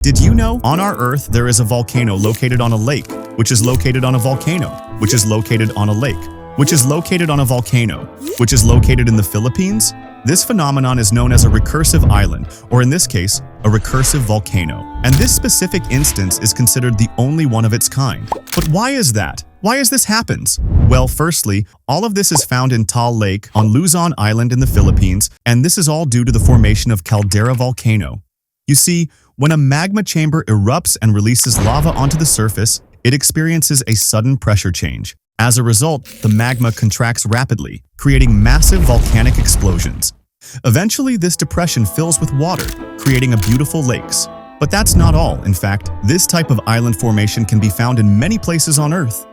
Did you know on our Earth there is a volcano located on a lake, which is located on a volcano, which is located on a lake, which is located on a volcano, which is located in the Philippines? This phenomenon is known as a recursive island, or in this case, a recursive volcano. And this specific instance is considered the only one of its kind. But why is that? Why is this happens? Well, firstly, all of this is found in Taal Lake on Luzon Island in the Philippines, and this is all due to the formation of caldera volcano. You see, when a magma chamber erupts and releases lava onto the surface, it experiences a sudden pressure change. As a result, the magma contracts rapidly, creating massive volcanic explosions. Eventually, this depression fills with water, creating a beautiful lakes. But that's not all. In fact, this type of island formation can be found in many places on Earth.